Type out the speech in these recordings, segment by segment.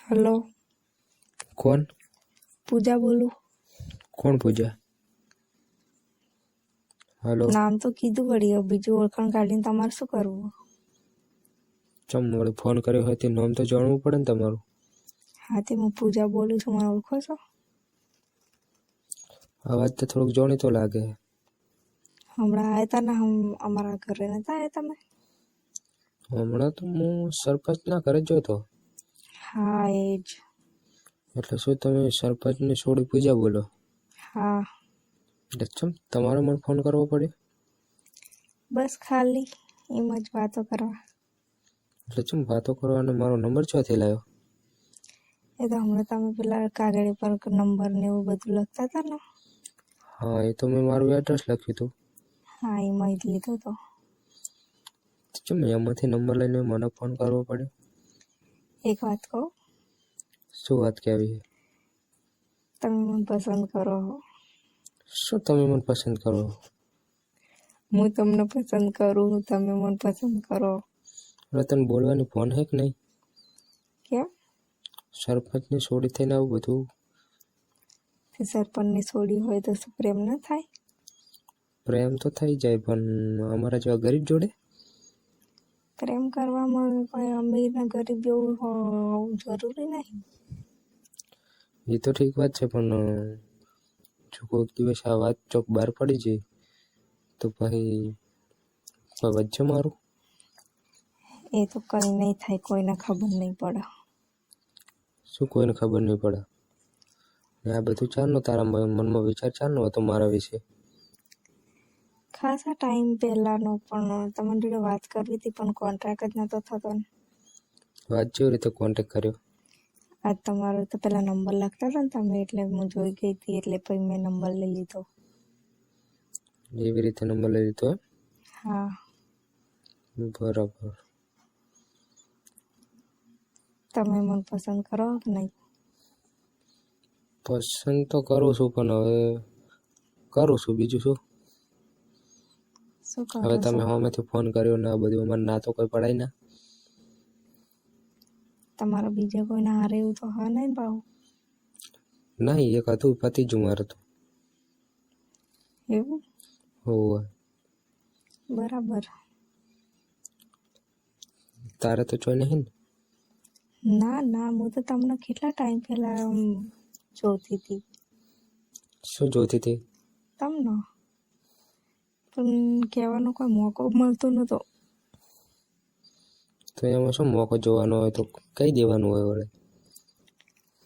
Hello. कौन पूजा बोलू। कौन पूजा? हेलो नाम तो कीधું વળી, હવે બીજું ઓળખાણ કાઢીને તમારે શું કરવું? ચમ વળી ફોન કર્યો હોય તે નામ તો જાણવું પડે ને તમારું. હા, તે હું પૂજા બોલું છું, મને ઓળખો છો? અવાજ તો થોડોક જાણીતો લાગે. હમણાં આવ્યા હતા ને અમારા ઘરે નતા આવ્યા તમે? હમણાં તો હું સરપંચના ઘરે જ જોતો. હા એ જ. એટલે શું તમે સરપંચની છોડી પૂજા બોલો? હા એટલે ચમ તમારે મને ફોન કરવો પડે? બસ ખાલી એમ જ વાતો કરવા. એટલે ચમ વાતો કરવાનો મારો નંબર ચોથી લાવ્યો? એ તો હમણાં તમે પેલા કાગળ પર નંબર ને એવું બધું લખતા હતા ને. હા એ તો મેં મારું એડ્રેસ લખ્યું હતું. હા એમાં જ લીધો તો. ચમ એમાંથી નંબર લઈને મને ફોન કરવો પડે? એક વાત કહું, શું વાત કહેવી? તમે મને પસંદ કરો. શું તમે મને પસંદ કરો? હું તમને પસંદ કરું, તમે મને પસંદ કરો. એટલે તને બોલવાની ફોન હે કે નહીં? કેમ? સરપંચની છોડી થઈને આવું બધું? તે સરપંચની છોડી હોય તો શું પ્રેમ ના થાય? પ્રેમ તો થઈ જાય પણ અમારા જેવા ગરીબ જોડે? પ્રેમ કરવામાં કોઈ અમીર ને ગરીબ જેવું હોવું જરૂરી નહીં. એ તો ઠીક વાત છે પણ જો કોઈક દિવસ આ વાત ચોક બહાર પડી જાય તો પછી વચ્ચે મારું? એ તો કઈ નહીં થાય, કોઈને ખબર નહીં પડે. શું કોઈને ખબર નહીં પડે? ને આ બધું ચાલનો તારા મનમાં વિચાર ચાલનો હતો મારા વિશે? ખાસા ટાઈમ પહેલાનો, પણ તમારી જોડે વાત કરવી હતી પણ કોન્ટ્રાક્ટ જ નતો થતો ને. વાત જેવી રીતે કોન્ટેક્ટ કર્યો? આજ તમારો તો પેલા નંબર લખતા હતા ને તમે, એટલે હું જોઈ ગઈ હતી એટલે પછી મેં નંબર લઈ લીધો. એવી રીતે નંબર લઈ લીધો? હા. બરાબર. તમે મને પસંદ કરો કે નહીં? પસંદ તો કરું છું પણ હવે કરું છું બીજું શું. શું હવે કરો છો? તમે સામેથી ફોન કર્યો ને આ બધું મને ના તો કોઈ પડાય ના. તમારા બીજા કોઈને હારે એવું તો હા નહીં ભાવ? નહીં, એક હતું પતિ જ મારે તો. એવું? હોવે. બરાબર. તારે તો ચોઈ નહીં ને? ના ના, હું તો તમને કેટલા ટાઈમ પહેલા જોતી હતી. શું જોતી હતી? તમને પણ કહેવાનો કોઈ મોકો મળતો નતો. તો એમાં શું મોકો જોવાનો હોય તો કહી દેવાનું હોય વળે.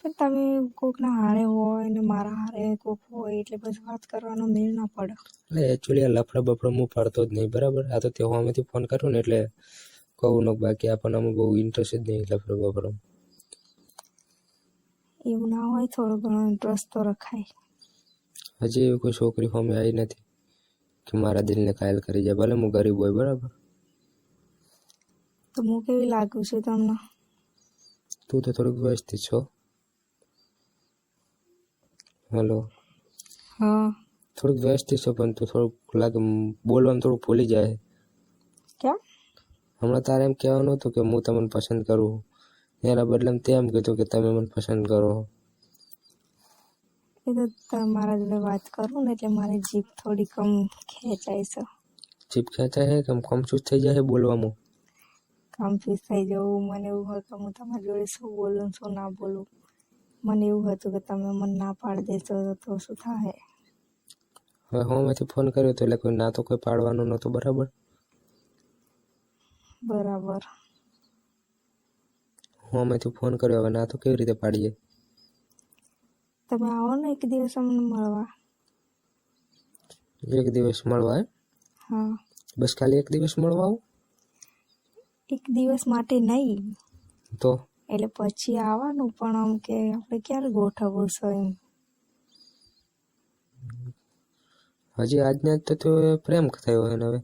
પણ તમે કોકના હારે હોય ને મારા હારે કોક હોય એટલે પછી વાત કરવાનો મેળ ના પડે. એટલે એકચ્યુઅલી આ લફડા બફડા હું પડતો જ નહીં, બરાબર? આ તો તે સામેથી ફોન કર્યો ને એટલે કહું ન, બાકી આપણને આમાં બહુ ઇન્ટરેસ્ટ જ નહીં લફડા બફડા. એવું ના હોય, થોડો ઘણો ઇન્ટરેસ્ટ તો રખાય. હજી એવી કોઈ છોકરી સામે આવી નથી કે મારા દિલને કાયલ કરી જાય, ભલે હું ગરીબ હોય, બરાબર? તો હું કેવી લાગુ છું તમને? તું તો થોડીક વ્યસ્ત છો. હેલો. હા. થોડુંક વ્યસ્ત છો પણ તું થોડુંક લાગે બોલવાનું થોડુંક ભૂલી જાય. કેમ? હમણાં તારે એમ કહેવાનું હતું કે હું તમને પસંદ કરું, એના બદલે તે એમ કીધું કે તમે મને પસંદ કરો. એ તો તમારા જોડે વાત કરું ને એટલે મારી જીભ થોડી કમ ખેંચાય છે. જીભ ખેંચાય છે કે કમચૂસ થઈ જાય બોલવામાં? કન્ફ્યુઝ થઈ જવું, મને એવું હોય કે હું તમારી જોડે શું બોલું શું ના બોલું. મને એવું હતું કે તમે મને ના પાડી દેશો તો શું થાય? હવે હું ફોન કર્યો તો એટલે કોઈ ના તો કોઈ પાડવાનું નહોતું, બરાબર? બરાબર. હું ફોન કર્યો, હવે ના તો કેવી રીતે પાડીએ? તમે આવો ને એક દિવસ અમને મળવા. એક દિવસ મળવા? હા. બસ ખાલી એક દિવસ મળવા આવું? એક દિવસ માટે નહીં તો એટલે પછી આવવાનું, પણ આમ કે આપણે ક્યારે ગોઠવવું છે એમ. હજી આજના જ તો પ્રેમ થયો હોય ને હવે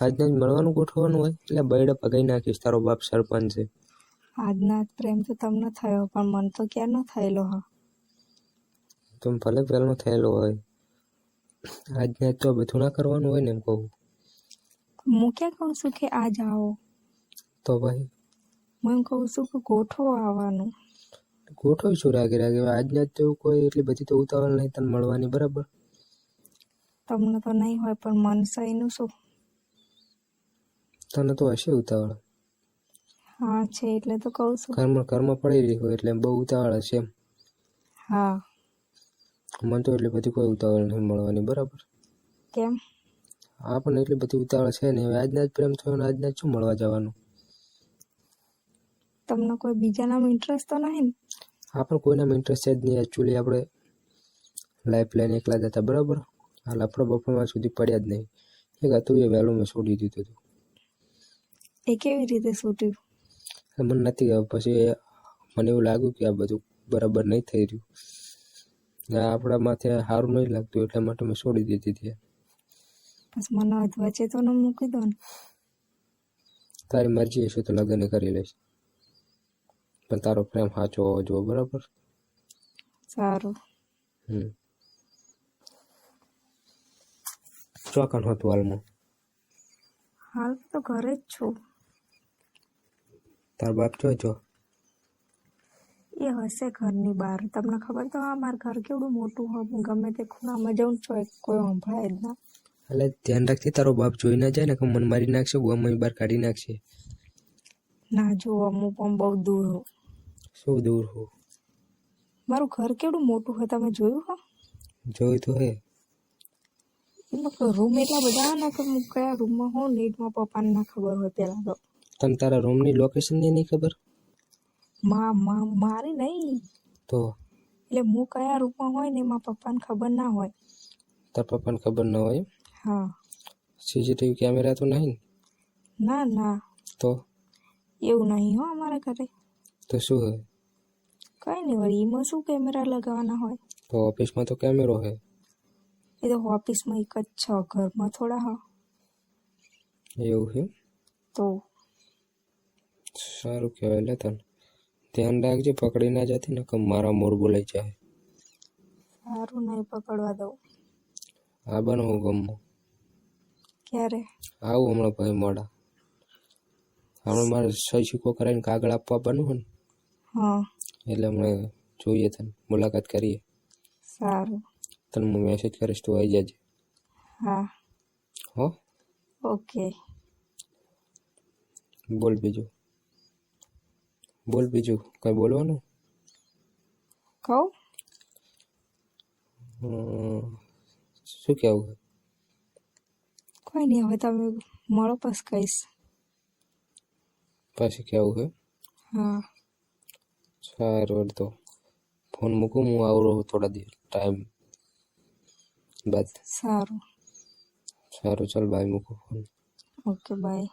આજના જ મળવાનું ગોઠવવાનું હોય? એટલે બૈડા પગાઈ નાખીશ, તારો બાપ સરપંચ છે. આજના પ્રેમ તો તમને થયો પણ મન તો ક્યારનો થયેલો હા. તો ભલે પહેલો થયેલો હોય, આજના જ તો બધું ના કરવાનું હોય ને એમ કહું. હું ક્યાં કહું છું કે આજ આવો, તો ભાઈ હું એમ કહું છું કે ગોઠવો આવવાનું. ગોઠવીશું રાગે રાગે. હવે આજના જ તો કોઈ એટલી બધી તો ઉતાવળ નહીં તને મળવાની, બરાબર? તમને તો નહીં હોય પણ મનસાઈનું શું? તને તો હશે ઉતાવળ. હા છે એટલે તો કહું છું. ઘરમાં પડી રહી હોય એટલે બહુ ઉતાવળ હશે એમ. હા. મને તો એટલી બધી કોઈ ઉતાવળ નહીં મળવાની, બરાબર? કેમ? હા પણ એટલી બધી ઉતાવળ છે ને. હવે આજના જ પ્રેમ થયો ને આજના જ શું મળવા જવાનું? તમને કોઈ બીજાનામાં ઇન્ટરેસ્ટ તો નહીં ને? હા પણ કોઈનામાં ઇન્ટરેસ્ટ છે જ નહીં. એકચ્યુઅલી આપણે લાઈફ લઈને એકલા જતા, બરાબર? હાલ આપણો બપોરમાં સુધી પડ્યા જ નહીં. એક હતું એ વહેલું મેં છોડી દીધું હતું. એ કેવી રીતે છૂટ્યું? મને નથી ખબર. પછી મને એવું લાગ્યું કે આ બધું બરાબર નહીં થઈ રહ્યું. આપણા માથે સારું નહીં લાગતું એટલા માટે મેં છોડી દીધી હતી. બસ મને વચ્ચે તો ન મૂકી દો ને. તારી મરજી હશે તો લગ્ન કરી લઈશ, પણ તારો પ્રેમ સાચો હોવો જોઈએ, બરાબર? સારું. ચોકન હતું હાલમાં? હાલ તો ઘરે જ છું. તાર બાપ જો એ હશે ઘરની બહાર. તમને ખબર તો હા મારું ઘર કેવડું મોટું હોય. હું ગમે તે ખૂણામાં જાઉં છું કોઈ સંભળાય જ ના. એટલે ધ્યાન રાખજે તારો બાપ જોઈ ના જાય ને કે મને મારી નાખશે, હું બહાર કાઢી નાખશે. ના જો અમુક પણ બહુ દૂર હો. શું દૂર હો? મારું ઘર કેવડું મોટું હોય તમે જોયું હો? જોયું તો હે. એમાં રૂમ એટલા બધા ને કે હું કયા રૂમમાં હોઉં નીટમાં પપ્પાને ના ખબર હોય પેલા તો. તને તારા રૂમની લોકેશન ની નહીં ખબર? મારી નહીં તો એટલે હું કયા રૂમમાં હોય ને એમાં પપ્પાને ખબર ના હોય. તાર પપ્પાને ખબર ના હોય? હા. સીસીટીવી કેમેરા તો નહીં? ના તો એવું નહીં હો અમારા ઘરે. તો શું હે? કઈ નહીં વળી એમાં શું કેમેરા લગાવવાના હોય? તો ઓફિસમાં તો કેમેરો હે. એ તો ઓફિસમાં એક જ છે, ઘરમાં થોડા હા. એવું હે? તો સારું કહેવાય. લે તને ધ્યાન રાખજે, પકડી ના જતી ને કે મારા મોર બોલાઈ જાય. સારું નહીં પકડવા દઉં. હા બનાવું ગમમાં. ક્યારે? આવું હમણાં ભાઈ મોડા. હમણાં મારે સહી સિક્કો કરાવીને કાગળ આપવા બનવું ને. હા. એટલે હમણાં જોઈએ તને, મુલાકાત કરીએ. સારું. તને હું મેસેજ કરીશ, તું આવી જજે. હા. હો. ઓકે. બોલ બીજું કઈ બોલવાનું? કહું? શું કેવું? કોઈ નહીં હવે તમે મળો પછી કહીશ. પછી કેવું હે? હા. સારું તો ફોન મૂકું, હું આવરો થોડા દિવસ ટાઈમ બાદ. સારું ચાલ બાય, મૂકું ફોન. Okay bye.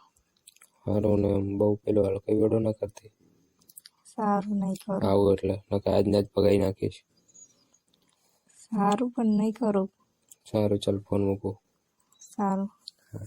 સારું ને બહુ પેલો હલકી વેડો ના કરતી. સારું નહીં કરું. આવું એટલે નકર આજના જ ભગાઈ નાખીશ. સારું પણ નહીં કરું. સારું ચાલ ફોન મૂકું. સારું. હા.